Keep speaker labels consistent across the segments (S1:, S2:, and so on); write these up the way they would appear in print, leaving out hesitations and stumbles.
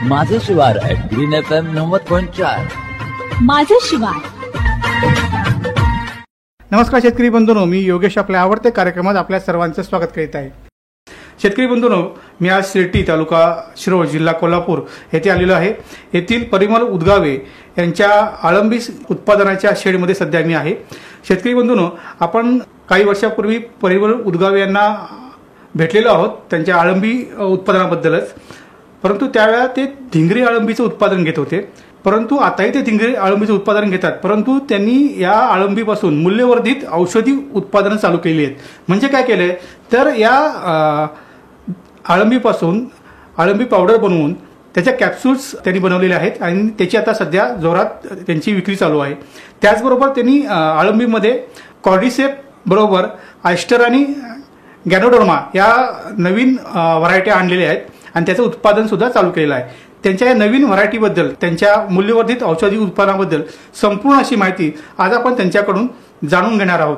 S1: माझं शिवार green FM 90.4.
S2: माझं शिवार.
S3: नमस्कार शेतकरी बंधूंनो, मी योगेश आपल्या आवडत्या कार्यक्रमात आपल्या सर्वांचं स्वागत करीत आहे. शेतकरी बंधूंनो, मी आज शिर्टी तालुका शिरोळ जिल्हा कोल्हापूर येथे आलेलो आहे. येथील परिमल उदगावे यांच्या अळंबी उत्पादनाच्या शेडमध्ये सध्या मी आहे. शेतकरी बंधूंनो, आपण काही वर्षापूर्वी परिमल उदगावे यांना भेटलेलो आहोत त्यांच्या अळंबी उत्पादनाबद्दलच. परंतु त्यावेळेला ते धिंगरी अळंबीचं उत्पादन घेत होते. परंतु आताही ते धिंगरी अळंबीचं उत्पादन घेतात, परंतु त्यांनी या अळंबीपासून मूल्यवर्धित औषधी उत्पादनं चालू केली आहेत. म्हणजे काय केलंय तर या अळंबीपासून अळंबी पावडर बनवून त्याच्या कॅप्सूल्स त्यांनी बनवलेले आहेत आणि त्याची आता सध्या जोरात त्यांची विक्री चालू आहे. त्याचबरोबर त्यांनी अळंबीमध्ये कॉर्डिसेप बरोबर आयस्टर आणि गॅनोडर्मा या नवीन व्हरायटी आणलेल्या आहेत आणि त्याचं उत्पादन सुद्धा चालू केलेलं आहे. त्यांच्या या नवीन व्हरायटीबद्दल, त्यांच्या मूल्यवर्धित औषधी उत्पादनाबद्दल संपूर्ण अशी माहिती आज आपण त्यांच्याकडून जाणून घेणार आहोत.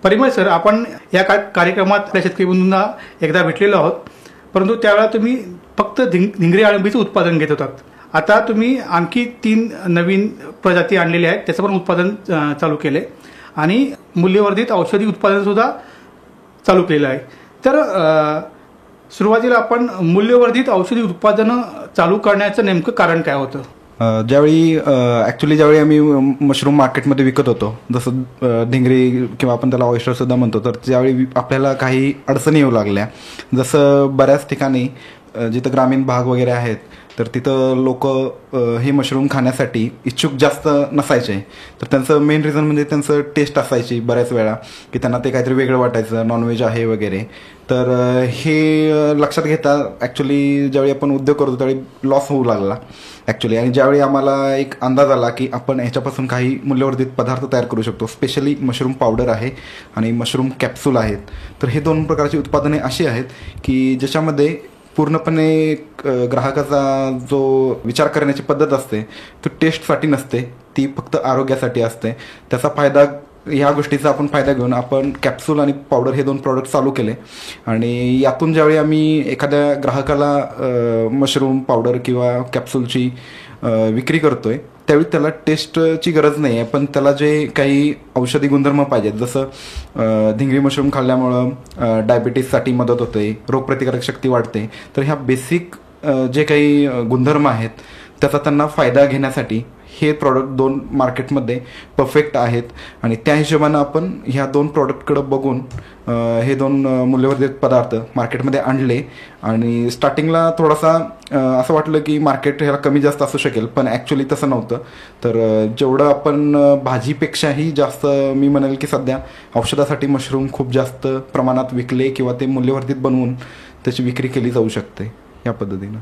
S3: परिमल सर, आपण या कार्यक्रमात आपल्या शेतकरी बंधूंना एकदा भेटलेलो आहोत, परंतु त्यावेळेला तुम्ही फक्त धिंगरी अळंबीचं उत्पादन घेत होतात. आता तुम्ही आणखी 3 नवीन प्रजाती आणलेल्या आहेत, त्याचं पण उत्पादन चालू केले आणि मूल्यवर्धित औषधी उत्पादन सुद्धा चालू केलेलं आहे. तर सुरुवातीला आपण मूल्यवर्धित औषधी उत्पादनं चालू करण्याचं नेमकं कारण काय होतं?
S4: ज्यावेळी आम्ही मशरूम मार्केटमध्ये विकत होतो, जसं धिंगरी किंवा आपण त्याला ऑयस्टर सुद्धा म्हणतो, तर त्यावेळी आपल्याला काही अडचणी येऊ लागल्या. जसं बऱ्याच ठिकाणी जिथं ग्रामीण भाग वगैरे आहेत तर तिथं लोक हे मशरूम खाण्यासाठी इच्छुक जास्त नसायचे. तर त्यांचं मेन रिझन म्हणजे त्यांचं टेस्ट असायची बऱ्याच वेळा की त्यांना ते काहीतरी वेगळं वाटायचं, नॉनव्हेज आहे वगैरे. तर हे लक्षात घेता ॲक्च्युली ज्यावेळी आपण उद्योग करतो त्यावेळी लॉस होऊ लागला ॲक्च्युली. आणि ज्यावेळी आम्हाला एक अंदाज आला की आपण ह्याच्यापासून काही मूल्यवर्धित पदार्थ तयार करू शकतो, स्पेशली मशरूम पावडर आहे आणि मशरूम कॅप्सूल आहेत. तर हे 2 प्रकारची उत्पादने अशी आहेत की ज्याच्यामध्ये पूर्णपणे ग्राहकाचा जो विचार करण्याची पद्धत असते तो टेस्टसाठी नसते, ती फक्त आरोग्यासाठी असते. त्याचा फायदा, ह्या गोष्टीचा आपण फायदा घेऊन आपण कॅप्सूल आणि पावडर हे 2 प्रॉडक्ट चालू केले. आणि यातून ज्यावेळी आम्ही एखाद्या ग्राहकाला मशरूम पावडर किंवा कॅप्सूलची विक्री करतोय त्यावेळी त्याला टेस्टची गरज नाही आहे, पण त्याला जे काही औषधी गुणधर्म पाहिजेत, जसं धिंगरी मशरूम खाल्ल्यामुळं डायबिटीससाठी मदत होते, रोगप्रतिकारक शक्ती वाढते. तर ह्या बेसिक जे काही गुणधर्म आहेत त्याचा त्यांना फायदा घेण्यासाठी हे प्रॉडक्ट 2 मार्केटमध्ये परफेक्ट आहेत. आणि त्या हिशोबानं आपण ह्या 2 प्रॉडक्टकडे बघून हे 2 मूल्यवर्धित पदार्थ मार्केटमध्ये आणले. आणि स्टार्टिंगला थोडासा असं वाटलं की मार्केट ह्याला कमी जास्त असू शकेल, पण ॲक्च्युली तसं नव्हतं. तर जेवढं आपण भाजीपेक्षाही जास्त मी म्हणेल की सध्या औषधासाठी मशरूम खूप जास्त प्रमाणात विकले किंवा ते मूल्यवर्धित बनवून त्याची विक्री केली जाऊ शकते या पद्धतीनं.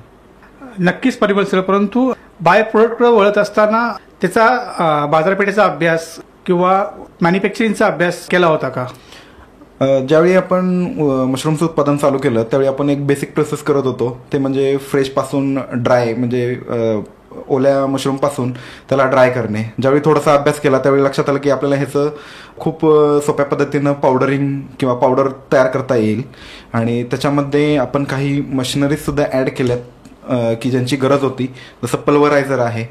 S3: नक्कीच परिमल सर, परंतु बाय प्रोडक्टकडे वळत असताना त्याचा बाजारपेठेचा अभ्यास किंवा मॅन्युफॅक्चरिंगचा अभ्यास केला होता का?
S4: ज्यावेळी आपण मशरूमचं उत्पादन चालू केलं त्यावेळी आपण एक बेसिक प्रोसेस करत होतो, ते म्हणजे फ्रेशपासून ड्राय, म्हणजे ओल्या मशरूमपासून त्याला ड्राय करणे. ज्यावेळी थोडासा अभ्यास केला त्यावेळी लक्षात आलं की आपल्याला ह्याचं खूप सोप्या पद्धतीनं पावडरिंग किंवा पावडर तयार करता येईल. आणि त्याच्यामध्ये आपण काही मशिनरीजसुद्धा ॲड केल्यात की ज्यांची गरज होती, जसं पल्वरायझर आहे.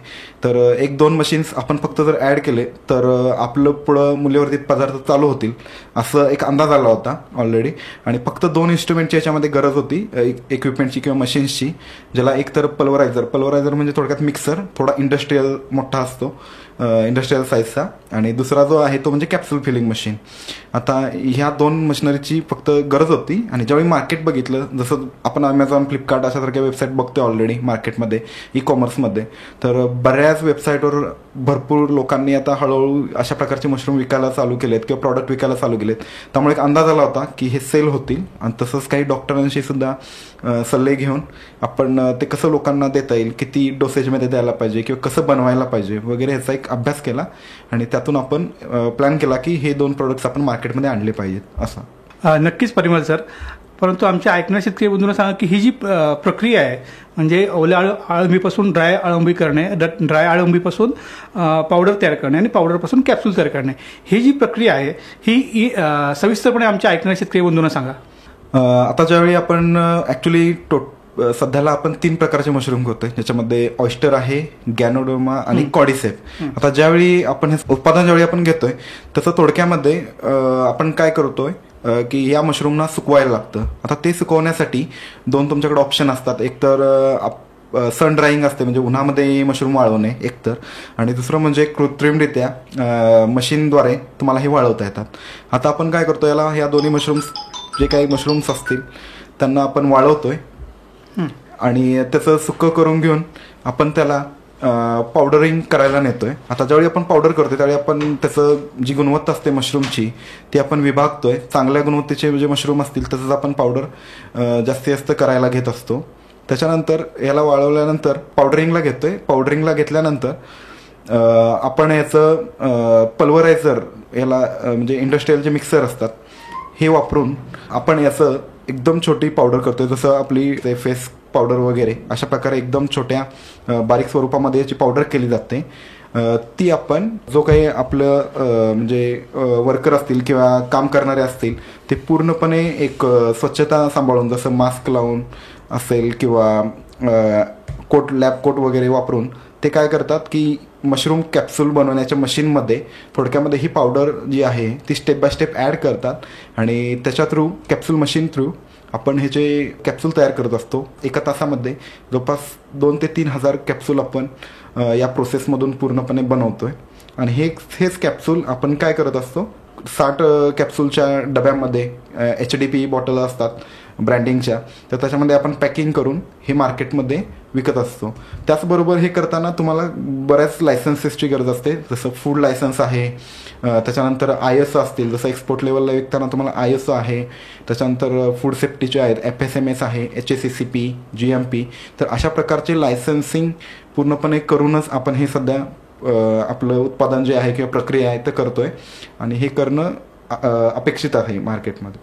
S4: तर 1-2 मशीन्स आपण फक्त जर ॲड केले तर आपलं पुढं मूल्यवर्धित पदार्थ चालू होतील असं एक अंदाज आला होता ऑलरेडी. आणि फक्त 2 इन्स्ट्रुमेंटची याच्यामध्ये गरज होती, इक्विपमेंटची किंवा मशीन्सची, ज्याला एक तर पल्वरायझर म्हणजे थोडक्यात मिक्सर, थोडा इंडस्ट्रीयल मोठा असतो, इंडस्ट्रीयल साईजचा. आणि दुसरा जो आहे तो म्हणजे कॅप्सूल फिलिंग मशीन. आता ह्या 2 मशिनरीची फक्त गरज होती. आणि ज्यावेळी मार्केट बघितलं, जसं आपण अमेझॉन, फ्लिपकार्ट अशासारख्या वेबसाईट बघतोय ऑलरेडी मार्केटमध्ये, ई-कॉमर्समध्ये, तर बऱ्याच वेबसाईटवर भरपूर लोकांनी आता हळूहळू अशा प्रकारचे मशरूम विकायला चालू केलेत किंवा प्रॉडक्ट विकायला चालू केलेत. त्यामुळे एक अंदाज आला होता की हे सेल होतील. आणि तसंच काही डॉक्टरांशी सुद्धा सल्ले घेऊन आपण ते कसं लोकांना देता येईल, किती डोसेजमध्ये द्यायला पाहिजे किंवा कसं बनवायला पाहिजे वगैरे ह्याचा एक अभ्यास केला. आणि त्यातून आपण प्लॅन केला की हे 2 प्रोडक्ट्स आपण मार्केटमध्ये आणले पाहिजेत असं.
S3: नक्कीच परिमल सर, परंतु आमच्या ऐकणाऱ्या शेतकरी बंधूंना सांगा की ही जी प्रक्रिया आहे, म्हणजे ओल्या अळंबीपासून ड्राय अळंबी करणे, ड्राय अळंबीपासून पावडर तयार करणे आणि पावडरपासून कॅप्सूल तयार करणे, ही जी प्रक्रिया आहे ही
S4: सविस्तरपणे आमच्या ऐकणाऱ्या शेतकरी बंधूंना सांगा. आता ज्यावेळी आपण ॲक्च्युली सध्याला आपण 3 प्रकारचे मशरूम करतोय, ज्याच्यामध्ये ऑयस्टर आहे, गॅनोडोमा आणि कॉडिसेप. आता ज्यावेळी आपण हे उत्पादन ज्यावेळी आपण घेतोय तसं थोडक्यामध्ये आपण काय करतोय की या मशरूमना सुकवायला लागतं. आता ते सुकवण्यासाठी 2 तुमच्याकडे ऑप्शन असतात. एक तर सन ड्राईंग असते, म्हणजे उन्हामध्ये मशरूम वाळवणे एकतर, आणि दुसरं म्हणजे कृत्रिमरित्या मशीनद्वारे तुम्हाला हे वाळवता येतात. आता आपण काय करतो, याला ह्या दोन्ही मशरूम्स जे काही मशरूम्स असतील त्यांना आपण वाळवतोय आणि त्याचं सुकं करून घेऊन आपण त्याला पावडरिंग करायला नेतोय. आता ज्यावेळी आपण पावडर करतोय त्यावेळी आपण त्याचं जी गुणवत्ता असते मशरूमची ती आपण विभागतोय. चांगल्या गुणवत्तेचे जे मशरूम असतील तसंच आपण पावडर जास्तीत जास्त करायला घेत असतो. त्याच्यानंतर याला वाळवल्यानंतर पावडरिंगला घेतोय. पावडरिंगला घेतल्यानंतर आपण याचं पल्वरायझर, याला म्हणजे इंडस्ट्रियल जे मिक्सर असतात हे वापरून आपण याचं एकदम छोटी पावडर करतोय. जसं आपली फेस पावडर वगैरे अशा प्रकारे एकदम छोट्या बारीक स्वरूपामध्ये याची पावडर केली जाते. ती आपण जो काही आपलं म्हणजे वर्कर असतील किंवा काम करणारे असतील ते पूर्णपणे एक स्वच्छता सांभाळून, जसं मास्क लावून असेल किंवा कोट, लॅब कोट वगैरे वापरून ते काय करतात की मशरूम कॅप्सूल बनवण्याच्या मशीनमध्ये थोडक्यामध्ये ही पावडर जी आहे ती स्टेप बाय स्टेप ॲड करतात आणि त्याच्या थ्रू, कॅप्सूल मशीन थ्रू आपण हे जे कॅप्सूल तयार करत असतो. एका तासामध्ये जवळपास 2 ते 3 हजार कॅप्सूल आपण या प्रोसेसमधून पूर्णपणे बनवतोय. आणि हेच कॅप्सूल आपण काय करत असतो, 60 कॅप्सूलच्या डब्यामध्ये HDPE बॉटल असतात ब्रँडिंगच्या, तर त्याच्यामध्ये आपण पॅकिंग करून हे मार्केटमध्ये विकत असतो. त्याचबरोबर हे करताना तुम्हाला बऱ्याच लायसन्सेसची गरज असते, जसं फूड लायसन्स आहे, त्याच्यानंतर ISO असतील, जसं एक्सपोर्ट लेवलला विकताना तुम्हाला ISO आहे, त्याच्यानंतर फूड सेफ्टीचे आहेत, FSMS आहे, HACCP, GMP. तर अशा प्रकारचे लायसन्सिंग पूर्णपणे करूनच आपण हे सध्या आपलं उत्पादन जे आहे किंवा प्रक्रिया आहे ते करतोय आणि हे करणं अपेक्षित आहे मार्केटमध्ये.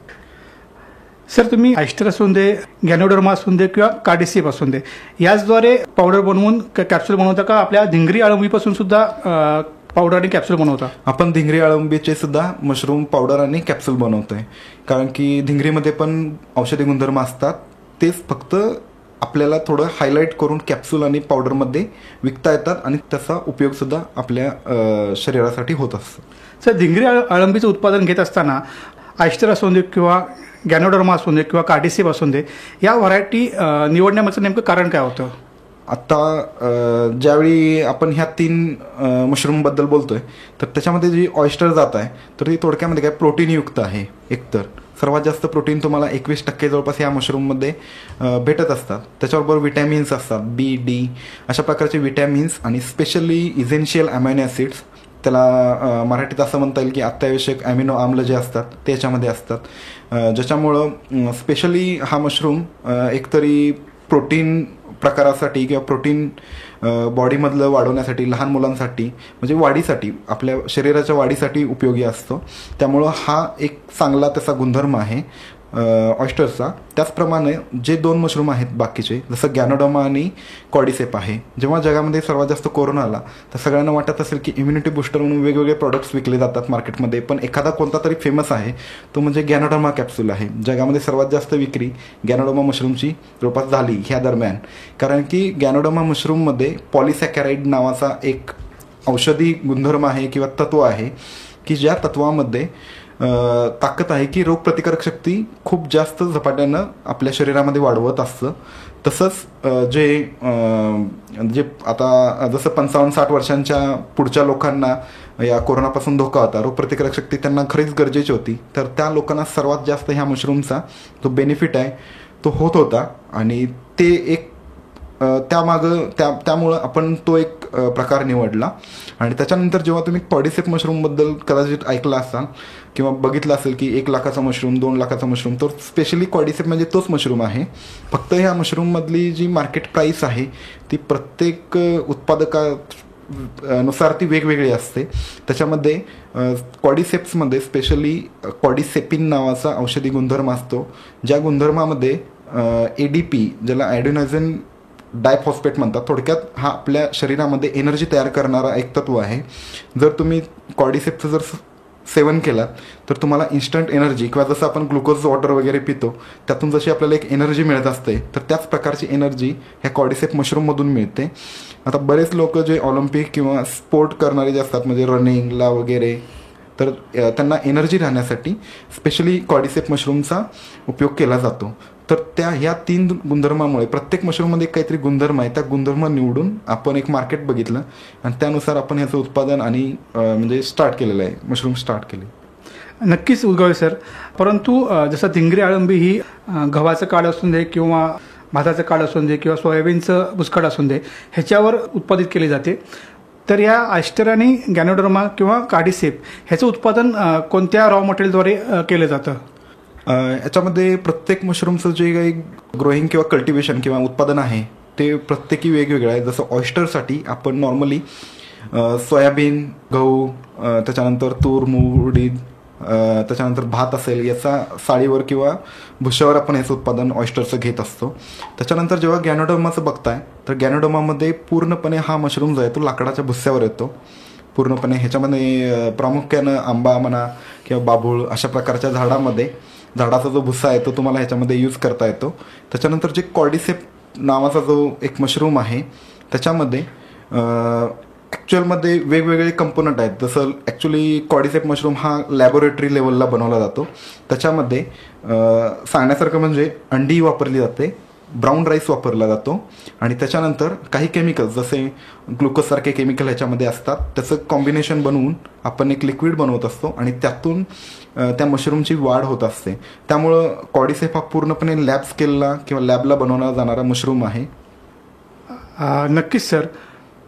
S3: सर, तुम्ही ऑयस्टर असून दे, गॅनोडर्मा असून दे किंवा कार्डिसेप असून दे, याचद्वारे पावडर बनवून कॅप्सूल बनवता का आपल्या धिंगरी अळंबीपासून सुद्धा पावडर आणि कॅप्सूल बनवता?
S4: आपण धिंगरी अळंबीचे सुद्धा मशरूम पावडर आणि कॅप्सूल बनवतोय, कारण की धिंगरीमध्ये पण औषधी गुणधर्म असतात. तेच फक्त आपल्याला थोडं हायलाईट करून कॅप्सूल आणि पावडरमध्ये विकता येतात आणि त्याचा उपयोग सुद्धा आपल्या शरीरासाठी होत असतो.
S3: सर, धिंगरी अळंबीचं उत्पादन घेत असताना ऑयस्टर असून दे किंवा गॅनोडर्मा असून दे किंवा कार्डिसेप असून दे, या व्हरायटी निवडण्यामागचं नेमकं कारण काय होतं?
S4: आता ज्यावेळी आपण ह्या 3 मशरूमबद्दल बोलतोय तर त्याच्यामध्ये जी ऑयस्टर जात आहे तर ती थोडक्यामध्ये काय प्रोटीनयुक्त आहे. एकतर सर्वात जास्त प्रोटीन तुम्हाला 21% जवळपास या मशरूममध्ये भेटत असतात. त्याच्याबरोबर विटॅमिन्स असतात, B, D अशा प्रकारचे विटॅमिन्स आणि स्पेशली इसेन्शियल अमायनो ॲसिड्स, त्याला मराठीत असं म्हणता येईल की अत्यावश्यक ॲमिनो आम्ल जे असतात ते याच्यामध्ये असतात, ज्याच्यामुळं स्पेशली हा मशरूम एकतरी प्रोटीन प्रकारासाठी किंवा प्रोटीन बॉडीमधलं वाढवण्यासाठी, लहान मुलांसाठी म्हणजे वाढीसाठी, आपल्या शरीराच्या वाढीसाठी उपयोगी असतो. त्यामुळं हा एक चांगला त्याचा गुणधर्म आहे ऑयस्टरचा. त्याचप्रमाणे जे 2 मशरूम आहेत बाकीचे, जसं गॅनोडर्मा आणि कॉडिसेप आहे, जेव्हा जगामध्ये सर्वात जास्त कोरोना आला तर सगळ्यांना वाटत असेल की इम्युनिटी बूस्टर म्हणून वेगवेगळे प्रोडक्ट्स विकले जातात मार्केटमध्ये, पण एखादा कोणता तरी फेमस आहे तो म्हणजे गॅनोडर्मा कॅप्सूल आहे. जगामध्ये सर्वात जास्त विक्री गॅनोडर्मा मशरूमची जवळपास झाली ह्या दरम्यान, कारण की गॅनोडर्मा मशरूममध्ये पॉलिसॅकॅराइड नावाचा एक औषधी गुणधर्म आहे किंवा तत्व आहे की ज्या तत्वामध्ये ताकद आहे की रोगप्रतिकारक शक्ती खूप जास्त झपाट्यानं आपल्या शरीरामध्ये वाढवत असतं. तसंच जे आता जसं 55-60 वर्षांच्या पुढच्या लोकांना या कोरोनापासून धोका होता, रोगप्रतिकारक शक्ती त्यांना खरीच गरजेची होती, तर त्या लोकांना सर्वात जास्त ह्या मशरूमचा जो बेनिफिट आहे तो होत होता आणि ते एक त्यामुळं आपण तो एक प्रकार निवडला. आणि त्याच्यानंतर जेव्हा तुम्ही कॉडिसेप मशरूमबद्दल कदाचित ऐकलं असाल किंवा बघितलं असेल की 1 लाखाचा मशरूम, 2 लाखाचा मशरूम, तर स्पेशली कॉडिसेप म्हणजे तोच मशरूम आहे. फक्त ह्या मशरूममधली जी मार्केट प्राईस आहे ती प्रत्येक उत्पादकानुसार ती वेगवेगळी असते. त्याच्यामध्ये कॉडिसेप्समध्ये स्पेशली कॉडिसेपिन नावाचा औषधी गुणधर्म असतो, ज्या गुणधर्मामध्ये ADP, ज्याला ॲडेनोसिन डायफॉस्फेट म्हणतात, थोडक्यात हा आपल्या शरीरामध्ये एनर्जी तयार करणारा एक तत्व आहे. जर तुम्ही कॉडिसेपचं सेवन केलात तर तुम्हाला इन्स्टंट एनर्जी किंवा जसं आपण ग्लुकोज वॉटर वगैरे पितो त्यातून जशी आपल्याला एक एनर्जी मिळत असते तर त्याच प्रकारची एनर्जी ह्या कॉर्डिसेप मशरूममधून मिळते. आता बरेच लोक जे ऑलिम्पिक किंवा स्पोर्ट करणारे जे असतात म्हणजे रनिंगला वगैरे तर त्यांना एनर्जी राहण्यासाठी स्पेशली कॉर्डिसेप मशरूमचा उपयोग केला जातो. तर ह्या 3 गुणधर्मामुळे प्रत्येक मशरूममध्ये काहीतरी गुणधर्म आहे, त्या गुणधर्म निवडून आपण एक मार्केट बघितलं आणि त्यानुसार आपण ह्याचं उत्पादन आणि म्हणजे स्टार्ट केलेलं आहे, मशरूम स्टार्ट केले.
S3: नक्कीच उद्गावे सर. परंतु जसं धिंगरी अळंबी ही गव्हाचं काड असून दे किंवा भाताचं काड असून दे किंवा सोयाबीनचं बुसकाड असून दे ह्याच्यावर उत्पादित केली जाते. तर या ऑयस्टर आणि गॅनोडर्मा किंवा कार्डिसेप ह्याचं उत्पादन कोणत्या रॉ मटेरियलद्वारे केलं जातं?
S4: याच्यामध्ये प्रत्येक मशरूमचं जे काही ग्रोईंग किंवा कल्टिवेशन किंवा उत्पादन आहे ते प्रत्येकी वेगवेगळं आहे. जसं ऑयस्टरसाठी आपण नॉर्मली सोयाबीन, गहू, त्याच्यानंतर तूर, मूग, उडीद, त्याच्यानंतर भात असेल याचा साळीवर किंवा भुशावर आपण याचं उत्पादन ऑयस्टरचं घेत असतो. त्याच्यानंतर जेव्हा गॅनोडर्माचं बघताय तर गॅनोडर्मामध्ये पूर्णपणे हा मशरूम जो आहे तो लाकडाच्या भुस्यावर येतो पूर्णपणे. ह्याच्यामध्ये प्रामुख्यानं आंबा म्हणा किंवा बाभूळ अशा प्रकारच्या झाडाचा जो भुस्सा आहे तो तुम्हाला ह्याच्यामध्ये यूज करता येतो. त्याच्यानंतर जे कॉर्डिसेप नावाचा जो एक मशरूम आहे त्याच्यामध्ये ॲक्च्युअलमध्ये वेगवेगळे कंपोनंट आहेत. जसं ॲक्च्युली कॉर्डिसेप मशरूम हा लॅबोरेटरी लेवलला बनवला जातो. त्याच्यामध्ये सांगण्यासारखं म्हणजे अंडी वापरली जाते, ब्राऊन राईस वापरला जातो आणि त्याच्यानंतर काही केमिकल्स जसे ग्लुकोजसारखे केमिकल ह्याच्यामध्ये असतात. त्याचं कॉम्बिनेशन बनवून आपण एक लिक्विड बनवत असतो आणि त्यातून त्या मशरूमची वाढ होत असते. त्यामुळं कॉर्डिसेप हा पूर्णपणे लॅब स्केलला किंवा लॅबला बनवला जाणारा मशरूम आहे.
S3: नक्कीच सर.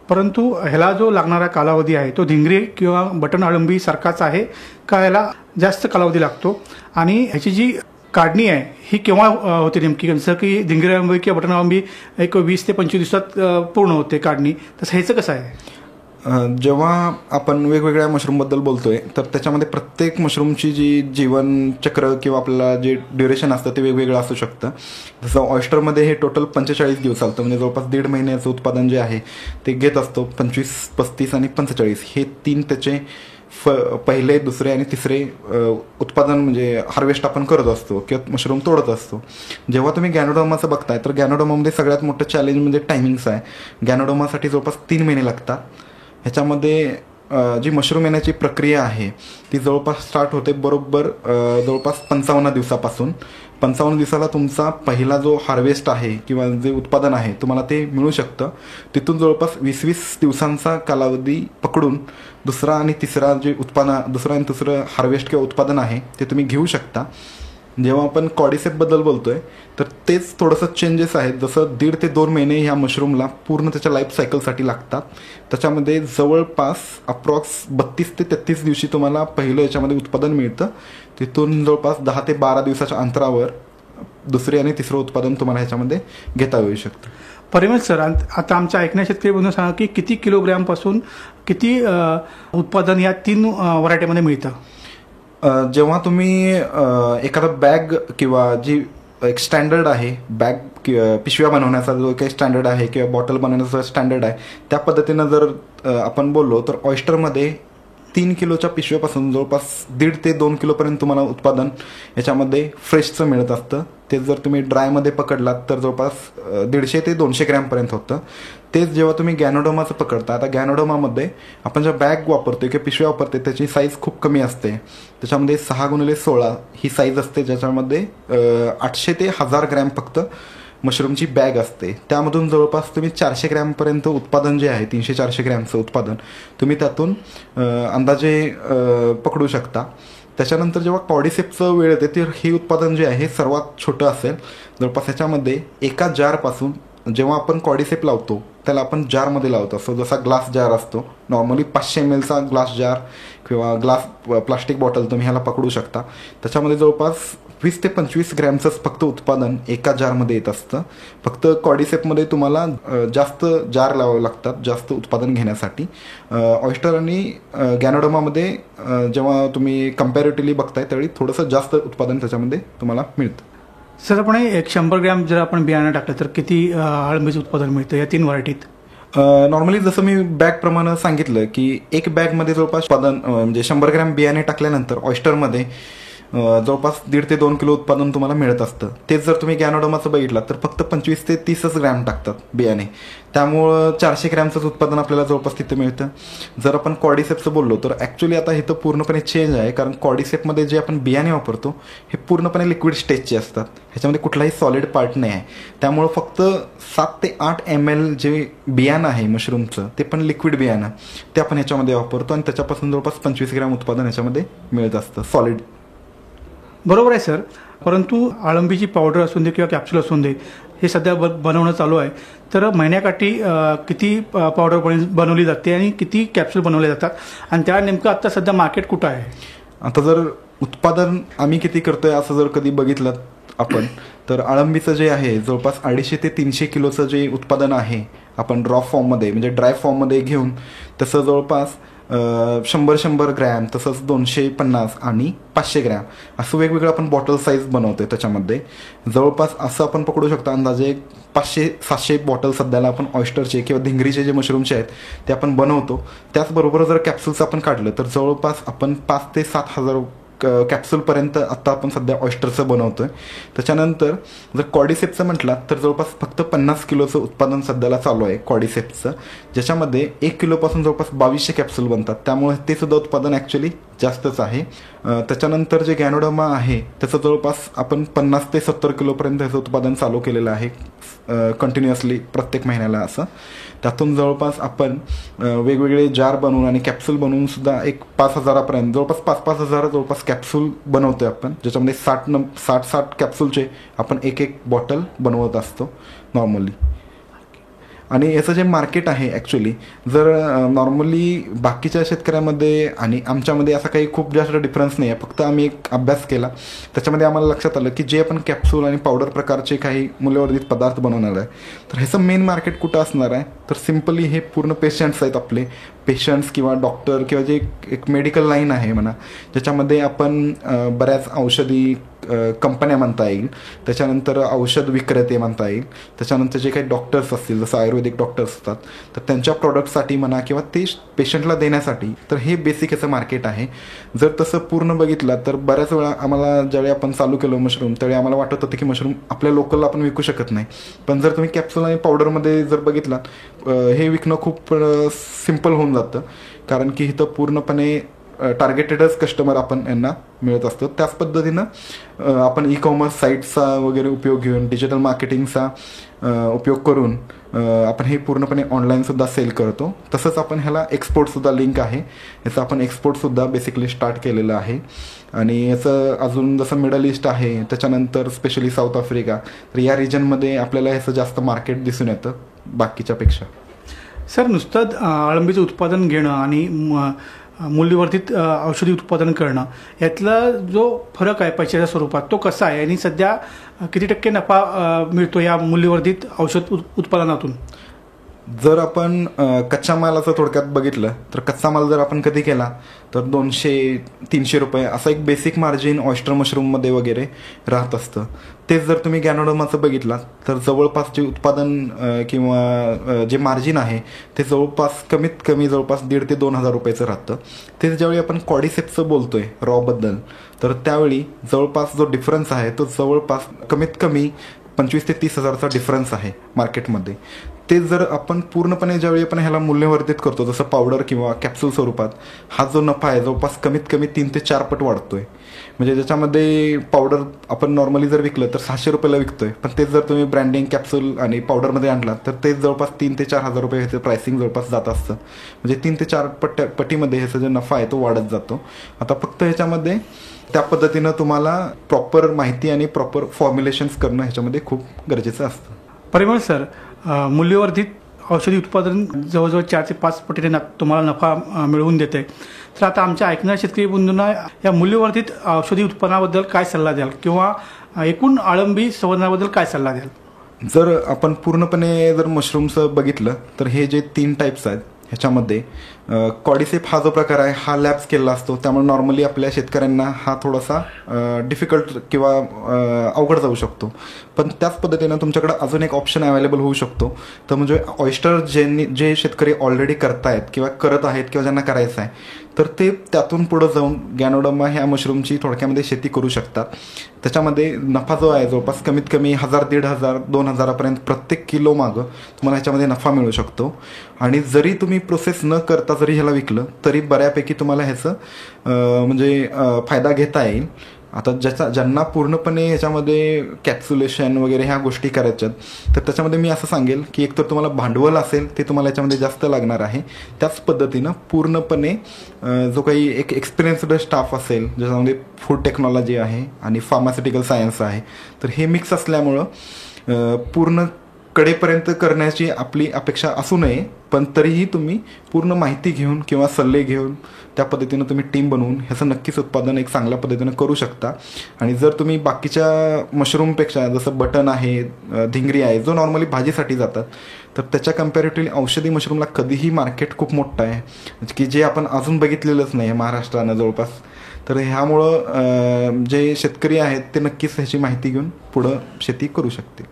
S3: परंतु ह्याला जो लागणारा कालावधी आहे तो धिंगरी किंवा बटन अळंबी सारखाच आहे का ह्याला जास्त कालावधी लागतो? आणि ह्याची जी काढणी आहे ही केव्हा होते नेमकी? जसं की धिंगरी अळंबी किंवा बटन अळंबी एक 20 ते 25 दिवसात पूर्ण होते काढणी, तसं ह्याचं कसं आहे?
S4: जेव्हा आपण वेगवेगळ्या मशरूमबद्दल बोलतोय तर त्याच्यामध्ये प्रत्येक मशरूमची जी जीवनचक्र किंवा आपल्याला जे ड्युरेशन असतं ते वेगवेगळं असू शकतं. जसं ऑयस्टरमध्ये हे टोटल 45 दिवस चालतं म्हणजे जवळपास 1.5 महिन्याचं उत्पादन जे आहे ते घेत असतो. 25, 35 आणि 45 हे 3 त्याचे पहिले, दुसरे आणि तिसरे उत्पादन म्हणजे हार्वेस्ट आपण करत असतो किंवा मशरूम तोडत असतो. जेव्हा तुम्ही गॅनोडर्माचं बघताय तर गॅनोडर्मामध्ये सगळ्यात मोठं चॅलेंज म्हणजे टायमिंग्स आहे. गॅनोडर्मासाठी जवळपास 3 महिने लागतात. ह्याच्यामध्ये जी मशरूम येण्याची प्रक्रिया आहे ती जवळपास स्टार्ट होते बरोबर जवळपास 55 दिवसापासून. 55 दिवसाला तुमचा पहिला जो हार्वेस्ट आहे किंवा जे उत्पादन आहे तुम्हाला ते मिळू शकतं. तिथून जवळपास 20 दिवसांचा कालावधी पकडून दुसरा आणि तिसरं हार्वेस्ट किंवा उत्पादन आहे ते तुम्ही घेऊ शकता. जेव्हा आपण कॉर्डिसेपबद्दल बोलतोय तर तेच थोडंसं चेंजेस आहेत. जसं 1.5 ते 2 महिने ह्या मशरूमला पूर्ण त्याच्या लाईफ सायकलसाठी लागतात. त्याच्यामध्ये जवळपास अप्रॉक्स 32 ते 33 दिवशी तुम्हाला पहिलं याच्यामध्ये उत्पादन मिळतं. तिथून जवळपास 10 ते 12 दिवसाच्या अंतरावर दुसरे आणि तिसरं उत्पादन तुम्हाला ह्याच्यामध्ये घेता येऊ शकतं.
S3: परिमल सर, आता आमच्या ऐकण्या शेतकरी बंधूंना सांगा की किती किलोग्रॅमपासून किती उत्पादन या 3 व्हरायटीमध्ये मिळतं?
S4: जेव्हा तुम्ही एखादा बॅग किंवा जी एक स्टँडर्ड आहे बॅग पिशव्या बनवण्याचा जो काही स्टँडर्ड आहे किंवा बॉटल बनवण्याचा स्टँडर्ड आहे त्या पद्धतीनं जर आपण बोललो तर ऑयस्टरमध्ये 3 किलोच्या पिशव्यापासून जवळपास 1.5 ते 2 किलोपर्यंत तुम्हाला उत्पादन याच्यामध्ये फ्रेशचं मिळत असतं. ते जर तुम्ही ड्रायमध्ये पकडलात तर जवळपास 150 ते 200 ग्रॅमपर्यंत होतं. तेच जेव्हा तुम्ही गॅनोडर्माचं पकडता, आता गॅनोडर्मामध्ये आपण ज्या बॅग वापरतोय किंवा पिशव्या वापरते त्याची साईज खूप कमी असते. त्याच्यामध्ये 6x16 ही साईज असते ज्याच्यामध्ये 800 ते 1000 ग्रॅम फक्त मशरूमची बॅग असते. त्यामधून जवळपास तुम्ही 400 ग्रॅमपर्यंत उत्पादन जे आहे 300-400 ग्रॅमचं उत्पादन तुम्ही त्यातून अंदाजे पकडू शकता. त्याच्यानंतर जेव्हा कॉर्डिसेपचं वेळ येते तर हे उत्पादन जे आहे सर्वात छोटं असेल. जवळपास ह्याच्यामध्ये एका जारपासून जेव्हा आपण कॉर्डिसेप लावतो त्याला आपण जारमध्ये लावत असतो. जसा ग्लास जार असतो नॉर्मली 500 mlचा ग्लास जार किंवा ग्लास प्लास्टिक बॉटल तुम्ही ह्याला पकडू शकता. त्याच्यामध्ये जवळपास 20 ते 25 ग्रॅमचंच फक्त उत्पादन एका जारमध्ये येत असतं. फक्त कॉर्डिसेपमध्ये तुम्हाला जास्त जार लावावे लागतात जास्त उत्पादन घेण्यासाठी. ऑयस्टर आणि गॅनोडर्मामध्ये जेव्हा तुम्ही कम्पॅरेटिव्हली बघताय त्यावेळी थोडंसं जास्त उत्पादन त्याच्यामध्ये तुम्हाला मिळतं.
S3: सर, आपण 100 ग्रॅम जर आपण बियाणं टाकलं तर किती अळंबीचं उत्पादन मिळतं या 3 व्हरायटीत?
S4: नॉर्मली जसं मी बॅग प्रमाणे सांगितलं की एक बॅगमध्ये जवळपास उत्पादन म्हणजे 100 ग्रॅम बियाणे टाकल्यानंतर ऑयस्टरमध्ये जवळपास 1.5 ते 2 किलो उत्पादन तुम्हाला मिळत असतं. तेच जर तुम्ही गॅनोडर्माचं बघितलं तर फक्त 25 ते 30 ग्रॅम टाकतात बियाणे, त्यामुळं 400 ग्रॅमचंच उत्पादन आपल्याला जवळपास तिथे मिळतं. जर आपण कॉर्डिसेपचं बोललो तर ॲक्च्युली आता इथं पूर्णपणे चेंज आहे, कारण कॉर्डिसेपमध्ये जे आपण बियाणे वापरतो हे पूर्णपणे लिक्विड स्टेजचे असतात, ह्याच्यामध्ये कुठलाही सॉलिड पार्ट नाही आहे. त्यामुळं फक्त 7 ते 8 ml जे बियाणं आहे मशरूमचं ते पण लिक्विड बियाणं ते आपण ह्याच्यामध्ये वापरतो आणि त्याच्यापासून जवळपास 25 ग्रॅम उत्पादन ह्याच्यामध्ये मिळत असतं सॉलिड.
S3: बरोबर आहे सर, परंतु अळंबीची पावडर असून दे किंवा कॅप्सूल असून दे हे सध्या बनवणं चालू आहे, तर महिन्याकाठी किती पावडर बनवली जाते आणि किती कॅप्सूल बनवले जातात आणि त्याला नेमकं आता सध्या मार्केट कुठं आहे?
S4: आता जर उत्पादन आम्ही किती करतोय असं जर कधी बघितलं आपण तर अळंबीचं जे आहे जवळपास 250 ते 300 किलोचं जे उत्पादन आहे आपण रॉ फॉर्ममध्ये म्हणजे ड्राय फॉर्ममध्ये घेऊन तसं जवळपास 100 ग्रॅम तसंच 250 आणि 500 ग्रॅम असं वेगवेगळं आपण बॉटल साईज बनवतोय. त्याच्यामध्ये जवळपास असं आपण पकडू शकता अंदाजे 500-700 बॉटल सध्याला आपण ऑयस्टरचे किंवा धिंगरीचे जे मशरूमचे आहेत ते आपण बनवतो. त्याचबरोबर जर कॅप्सूल्स आपण काढलं तर जवळपास आपण 5 ते 7 हजार कॅप्सूलपर्यंत आता आपण सध्या ऑयस्टरचं बनवतोय. त्याच्यानंतर जर कॉर्डिसेपचं म्हटलं तर जवळपास फक्त 50 किलोचं उत्पादन सध्याला चालू आहे कॉर्डिसेपचं, ज्याच्यामध्ये 1 किलोपासून जवळपास 2200 कॅप्सूल बनतात, त्यामुळे ते सुद्धा उत्पादन ॲक्च्युली जास्तच आहे. त्याच्यानंतर जे गॅनोडर्मा आहे त्याचं जवळपास आपण 50 ते 70 किलोपर्यंत ह्याचं उत्पादन चालू केलेलं आहे कंटिन्युअसली प्रत्येक महिन्याला असं. त्यातून जवळपास आपण वेगवेगळे जार बनवून आणि कॅप्सूल बनवून सुद्धा एक 5,000पर्यंत जवळपास 5-5 हजार जवळपास कॅप्सूल बनवतोय आपण, ज्याच्यामध्ये 60 कॅप्सूलचे आपण एक बॉटल बनवत असतो नॉर्मली. आणि याचं जे मार्केट आहे ॲक्च्युली जर नॉर्मली बाकीच्या शेतकऱ्यामध्ये आणि आमच्यामध्ये असा काही खूप जास्त डिफरन्स नाही आहे. फक्त आम्ही एक अभ्यास केला त्याच्यामध्ये आम्हाला लक्षात आलं की जे आपण कॅप्सूल आणि पावडर प्रकारचे काही मूल्यवर्धित पदार्थ बनवणार आहे तर ह्याचं मेन मार्केट कुठं असणार आहे तर सिम्पली हे पूर्ण पेशंट्स आहेत आपले पेशंट्स किंवा डॉक्टर किंवा जे एक मेडिकल लाईन आहे म्हणा ज्याच्यामध्ये आपण बऱ्याच औषधी कंपन्या म्हणता येईल, त्याच्यानंतर औषध विक्रेते म्हणता येईल, त्याच्यानंतर जे काही डॉक्टर्स असतील जसं आयुर्वेदिक डॉक्टर्स असतात तर त्यांच्या प्रॉडक्टसाठी म्हणा किंवा ते पेशंटला देण्यासाठी तर हे बेसिक याचं मार्केट आहे. जर तसं पूर्ण बघितलं तर बऱ्याच वेळा आम्हाला ज्यावेळी आपण चालू केलं मशरूम त्यावेळी आम्हाला वाटत होतं की मशरूम आपल्या लोकलला आपण विकू शकत नाही, पण जर तुम्ही कॅप्सूल आणि पावडरमध्ये जर बघितलात हे विकणं खूप सिम्पल होऊन जातं, कारण की इथं पूर्णपणे टार्गेटेडच कस्टमर आपण यांना मिळत असतो. त्याच पद्धतीनं आपण ई कॉमर्स साईट्सचा वगैरे उपयोग घेऊन डिजिटल मार्केटिंगचा उपयोग करून आपण हे पूर्णपणे ऑनलाईनसुद्धा सेल करतो. तसंच आपण ह्याला एक्सपोर्टसुद्धा लिंक आहे, याचं आपण एक्सपोर्टसुद्धा बेसिकली स्टार्ट केलेलं आहे. आणि याचं अजून जसं मिडल ईस्ट आहे त्याच्यानंतर स्पेशली साऊथ आफ्रिका तर या रिजनमध्ये आपल्याला ह्याचं जास्त मार्केट दिसून येतं बाकीच्यापेक्षा.
S3: सर नुसतं अळंबीचं उत्पादन घेणं आणि मूल्यवर्धित औषधी उत्पादन करणं यातला जो फरक आहे पैशाच्या स्वरूपात तो कसा आहे आणि सध्या किती टक्के नफा मिळतो या मूल्यवर्धित औषध उत्पादनातून?
S4: जर आपण कच्च्या मालाचं थोडक्यात बघितलं तर कच्चा माल जर आपण कधी केला तर 200-300 रुपये असं एक बेसिक मार्जिन ऑयस्टर मशरूममध्ये वगैरे राहत असतं. तेच जर तुम्ही गॅनोडर्माचं बघितला तर जवळपास जे उत्पादन किंवा जे मार्जिन आहे ते जवळपास कमीत कमी जवळपास 1,500 ते 2,000 रुपयाचं राहतं. तेच ज्यावेळी आपण कॉर्डिसेपचं बोलतोय रॉबद्दल तर त्यावेळी जवळपास जो डिफरन्स आहे तो जवळपास कमीत कमी 25,000 ते 30,000चा डिफरन्स आहे मार्केटमध्ये. ते जर आपण पूर्णपणे ज्यावेळी आपण ह्याला मूल्यवर्धित करतो जसं पावडर किंवा कॅप्सूल स्वरूपात हा जो नफा आहे जवळपास कमीत कमी 3 ते 4 पट वाढतोय. म्हणजे ज्याच्यामध्ये पावडर आपण नॉर्मली जर विकलं तर 600 रुपयाला विकतोय, पण तेच जर तुम्ही ब्रँडिंग कॅप्सूल आणि पावडरमध्ये आणला तर तेच जवळपास 3 ते 4 हजार रुपये ह्याचं प्राइसिंग जवळपास जात असतं. म्हणजे 3 ते 4 पटीमध्ये ह्याचा जो नफा आहे तो वाढत जातो. आता फक्त ह्याच्यामध्ये त्या पद्धतीनं तुम्हाला प्रॉपर माहिती आणि प्रॉपर फॉर्म्युलेशन्स करणं ह्याच्यामध्ये खूप गरजेचं असतं.
S3: परिमळ सर, मूल्यवर्धित औषधी उत्पादन जवळजवळ 4 ते 5 पटीने तुम्हाला नफा मिळवून देते. तर आता आमच्या ऐकणाऱ्या शेतकरी बंधूंना या मूल्यवर्धित औषधी उत्पन्नाबद्दल काय सल्ला द्याल किंवा एकूण अळंबी संवर्धनाबद्दल काय सल्ला द्याल?
S4: जर आपण पूर्णपणे जर मशरूमचं बघितलं तर हे जे 3 टाईप्स आहेत ह्याच्यामध्ये कॉडिसेप हा जो प्रकार आहे हा लॅब्स केलेला असतो, त्यामुळे नॉर्मली आपल्या शेतकऱ्यांना हा थोडासा डिफिकल्ट किंवा अवघड जाऊ शकतो. पण त्याच पद्धतीनं तुमच्याकडे अजून एक ऑप्शन अवेलेबल होऊ शकतो, तर म्हणजे ऑयस्टर जे शेतकरी ऑलरेडी करतायत किंवा करत आहेत किंवा ज्यांना करायचं आहे, तर ते त्यातून पुढे जाऊन गॅनोडर्मा ह्या मशरूमची थोडक्यामध्ये शेती करू शकतात. त्याच्यामध्ये नफा जो आहे जवळपास कमीत कमी 1000, 1500, 2000 प्रत्येक किलो मागं तुम्हाला ह्याच्यामध्ये नफा मिळू शकतो. आणि जरी तुम्ही प्रोसेस न करता जरी ह्याला विकलं तरी बऱ्यापैकी तुम्हाला ह्याचं म्हणजे फायदा घेता येईल. आता ज्यांना पूर्णपणे ह्याच्यामध्ये कॅप्सुलेशन वगैरे ह्या गोष्टी करायच्यात, तर त्याच्यामध्ये मी असं सांगेल की एकतर तुम्हाला भांडवल असेल ते तुम्हाला याच्यामध्ये जास्त लागणार आहे. त्याच पद्धतीनं पूर्णपणे जो काही एक एक्सपिरियन्स्ड स्टाफ असेल, ज्याच्यामध्ये फूड टेक्नॉलॉजी आहे आणि फार्मास्युटिकल सायन्स आहे, तर हे मिक्स असल्यामुळं पूर्ण कडेपर्यंत करण्याची आपली अपेक्षा असू नये. पण तरीही तुम्ही पूर्ण माहिती घेऊन किंवा सल्ले घेऊन त्या पद्धतीनं तुम्ही टीम बनवून ह्याचं नक्कीच उत्पादन एक चांगल्या पद्धतीनं करू शकता. आणि जर तुम्ही बाकीच्या मशरूमपेक्षा जसं बटन आहे, धिंगरी आहे, जो नॉर्मली भाजीसाठी जातात, तर त्याच्या कम्पॅरेटिव्हली औषधी मशरूमला कधीही मार्केट खूप मोठं आहे की जे आपण अजून बघितलेलंच नाही आहे महाराष्ट्रानं जवळपास. तर ह्यामुळं जे शेतकरी आहेत ते नक्कीच ह्याची माहिती घेऊन पुढं शेती करू शकतील.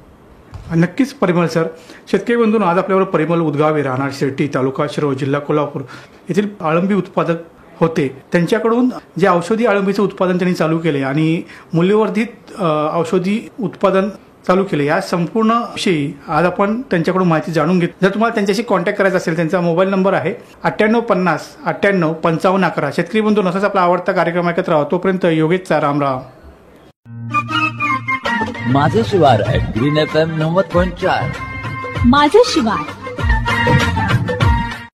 S3: नक्कीच परिमल सर. शेतकरी बंधूंनो, आज आपल्यावर परिमल उदगावे, राहणार शेट्टी, तालुका शिरोळ, जिल्हा कोल्हापूर येथील अळंबी उत्पादक होते. त्यांच्याकडून जे औषधी अळंबीचं उत्पादन त्यांनी चालू केले आणि मूल्यवर्धित औषधी उत्पादन चालू केले, या संपूर्ण विषयी आज आपण त्यांच्याकडून माहिती जाणून घेत. जर तुम्हाला त्यांच्याशी कॉन्टॅक्ट करायचा असेल, त्यांचा मोबाईल नंबर आहे 9850 98 55 11. शेतकरी बंधूंनो, असाच आपला आवडता कार्यक्रम ऐकत राहा. तोपर्यंत योगेशचा राम राम.
S1: माझं शिवार @ग्रीन FM 90.4.
S2: माझं शिवार